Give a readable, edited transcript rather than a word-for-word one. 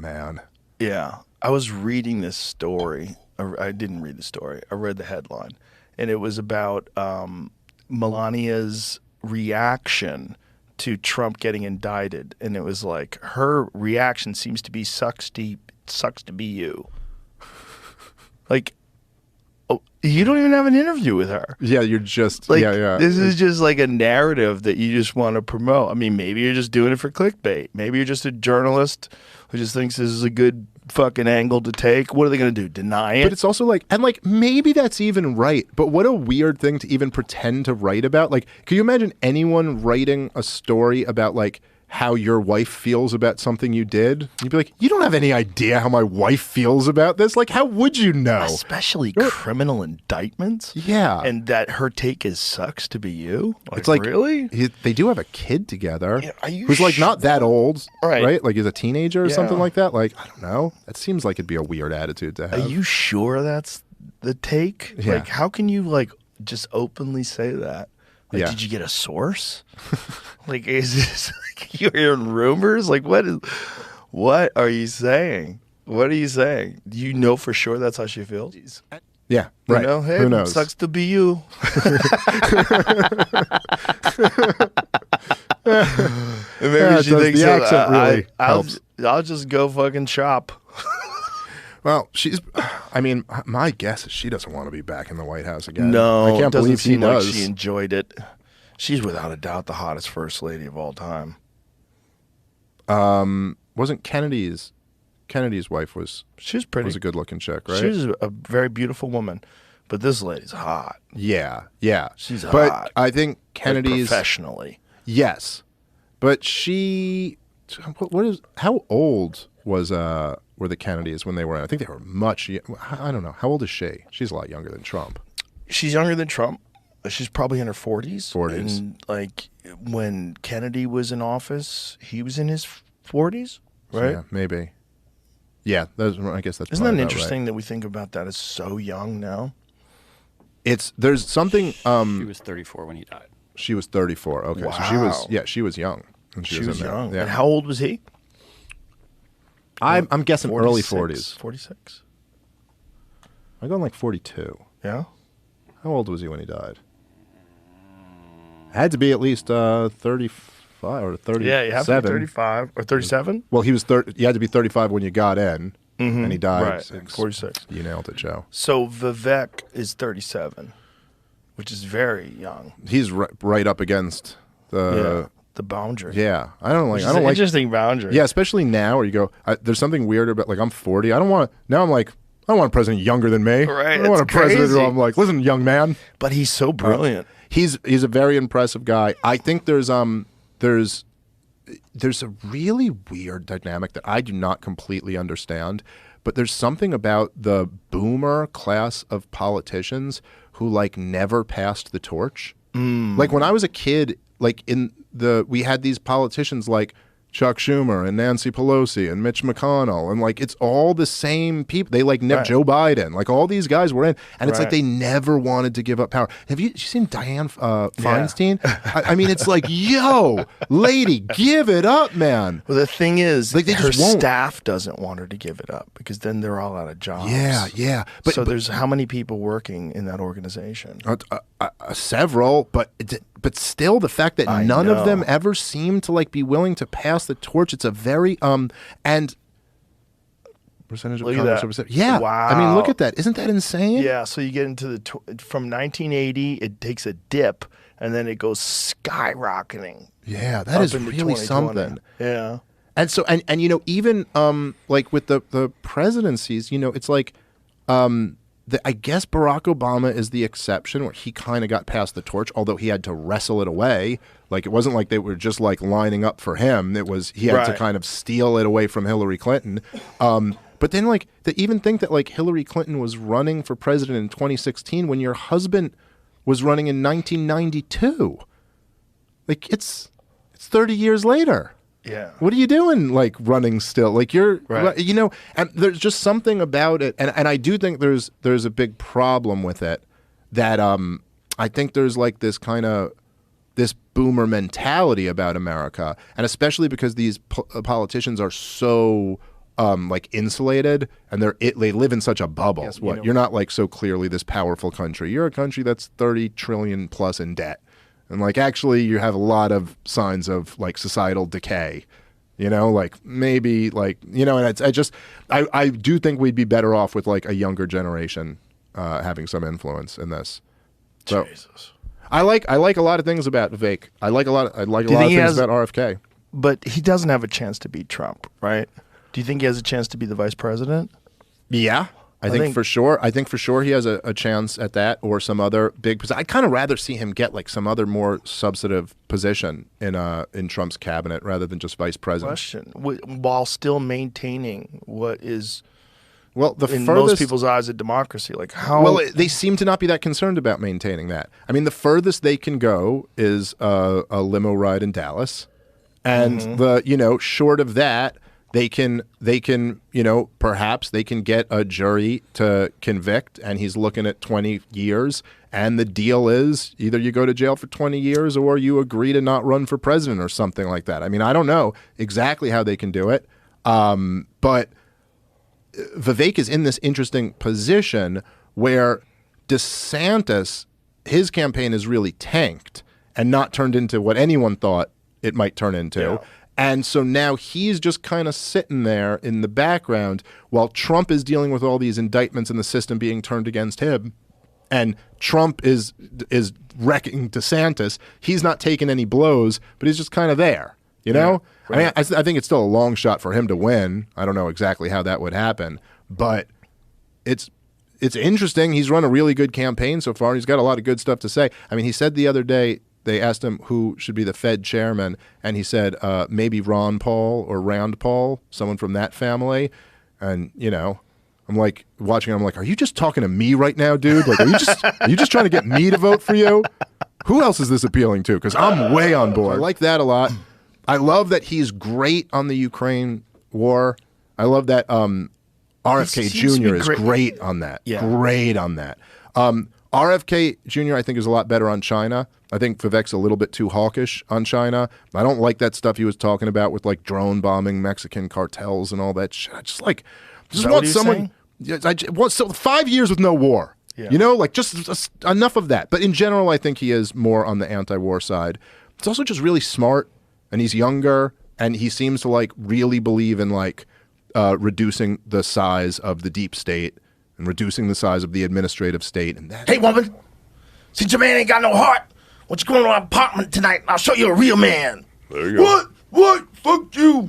Man. Yeah. I was reading this story. I didn't read the story. I read the headline. And it was about Melania's reaction to Trump getting indicted. And it was like, her reaction seems to be, sucks to be you. Like, oh, you don't even have an interview with her. Yeah, you're just, like, yeah. This is just like a narrative that you just want to promote. I mean, maybe you're just doing it for clickbait. Maybe you're just a journalist who just thinks this is a good fucking angle to take. What are they going to do? Deny it? But it's also like, and like, maybe that's even right. But what a weird thing to even pretend to write about. Like, can you imagine anyone writing a story about like how your wife feels about something you did? You'd be like, you don't have any idea how my wife feels about this. Like, how would you know? Especially criminal indictments. Yeah. And that her take is sucks to be you. It's like, really? They do have a kid together Yeah, who's like not that old, right? Like he's a teenager or something like that. Like, I don't know. That seems like it'd be a weird attitude to have. Are you sure that's the take? Yeah. Like, how can you like just openly say that? Like, Yeah. did you get a source? Like, is this like you're hearing rumors? Like, what are you saying? What are you saying? Do you know for sure that's how she feels? Yeah, right. You know, hey, who knows? sucks to be you. And maybe she thinks the accent really helps. I'll just go fucking shop. Well, I mean, my guess is she doesn't want to be back in the White House again. No, I can't doesn't believe she seem like does. she enjoyed it. She's without a doubt the hottest first lady of all time. Wasn't Kennedy's wife She was pretty. was a good looking chick, right? She was a very beautiful woman, but this lady's hot. Yeah. She's but hot. I think Kennedy's professionally. Yes, but how old were the Kennedys when they were? I think they were much. I don't know. How old is she? She's a lot younger than Trump. She's younger than Trump. She's probably in her 40s. 40s. And like when Kennedy was in office, he was in his 40s, right? Yeah, maybe. Yeah, I guess that's. Isn't that about interesting right. that we think about that as so young now? There's something. She was 34 when he died. She was 34. Okay, Wow. so she was young. And She was in there. young. Yeah. And how old was he? I'm guessing early 46, 40s. 46. I'm going like 42. Yeah. How old was he when he died? Had to be at least 35 or 37. Yeah, you have to be 35 or 37. Well, he was you had to be 35 when you got in, and he died. Right, 46. You nailed it, Joe. So Vivek is 37, which is very young. He's right up against the boundary. Yeah, I don't like. Which I is don't an like. interesting boundary. Yeah, especially now where you go. There's something weird about like I'm 40. I don't want. Now I'm like. I don't want a president younger than me. Right, I don't want a it's president who crazy. I'm like, listen, young man. But he's so brilliant. He's a very impressive guy. I think there's a really weird dynamic that I do not completely understand, but there's something about the boomer class of politicians who like never passed the torch. Like when I was a kid, like we had these politicians like Chuck Schumer and Nancy Pelosi and Mitch McConnell, and like it's all the same people. They like Joe Biden, like all these guys were in, and it's like they never wanted to give up power. Have you seen Dianne Feinstein? I mean, it's like, yo, lady, give it up, man. Well, the thing is, Like, they her just won't. staff doesn't want her to give it up because then they're all out of jobs. Yeah. So there's how many people working in that organization? Several, but still, the fact that I none of them know. ever seem to like be willing to pass the torch. It's a very and percentage of Look at Congress that. represented. Yeah, Wow. I mean, look at that. Isn't that insane? Yeah, so you get into from 1980, it takes a dip, and then it goes skyrocketing. Yeah, that up is into really 2020. something. Yeah. And so, and you know, even like with the presidencies, you know, it's like I guess Barack Obama is the exception where he kind of got past the torch, although he had to wrestle it away. Like it wasn't like they were just like lining up for him. It was he had to Right. kind of steal it away from Hillary Clinton. But then like to even think that like Hillary Clinton was running for president in 2016 when your husband was running in 1992. Like it's 30 years later. Yeah. What are you doing, like, running still? Like, you're, Right. you know, and there's just something about it. And I do think there's a big problem with it that I think there's, like, this kind of, this boomer mentality about America. And especially because these politicians are so like insulated, and they live in such a bubble. Yes, You're not like so clearly this powerful country. You're a country that's 30 trillion plus in debt, and like actually you have a lot of signs of like societal decay. Like maybe like and I do think we'd be better off with like a younger generation having some influence in this. So Jesus. I like a lot of things about Vivek. I like a lot of things about RFK. But he doesn't have a chance to beat Trump, right? Do you think he has a chance to be the vice president? Yeah, I think for sure. I think for sure he has a chance at that or some other big position. I'd kind of rather see him get like some other more substantive position in Trump's cabinet rather than just vice president. Question: while still maintaining what is in most people's eyes a democracy, like how? Well, they seem to not be that concerned about maintaining that. I mean, the furthest they can go is a limo ride in Dallas, and short of that. They can, perhaps they can get a jury to convict, and he's looking at 20 years. And the deal is either you go to jail for 20 years or you agree to not run for president or something like that. I mean, I don't know exactly how they can do it. But Vivek is in this interesting position where DeSantis, his campaign is really tanked and not turned into what anyone thought it might turn into. Yeah. And so now he's just kind of sitting there in the background while Trump is dealing with all these indictments in the system being turned against him. And Trump is wrecking DeSantis. He's not taking any blows, but he's just kind of there, Right. I mean, I think it's still a long shot for him to win. I don't know exactly how that would happen, but it's interesting. He's run a really good campaign so far. He's got a lot of good stuff to say. I mean, he said the other day, they asked him who should be the Fed chairman, and he said maybe Ron Paul or Rand Paul, someone from that family. And I'm like watching. I'm like, are you just talking to me right now, dude? Like, are you just trying to get me to vote for you? Who else is this appealing to? Because I'm way on board. I like that a lot. I love that he's great on the Ukraine war. I love that RFK Jr. is great on that. Yeah. Great on that. RFK Jr. I think is a lot better on China. I think Vivek's a little bit too hawkish on China. I don't like that stuff he was talking about with like drone bombing Mexican cartels and all that shit. I just want someone. I want 5 years with no war. Yeah. Like just enough of that. But in general, I think he is more on the anti-war side. It's also just really smart, and he's younger, and he seems to like really believe in like reducing the size of the deep state and reducing the size of the administrative state. And that. Hey, woman, since your man ain't got no heart, why don't you go to my apartment tonight and I'll show you a real man. There you go. What? Fuck you.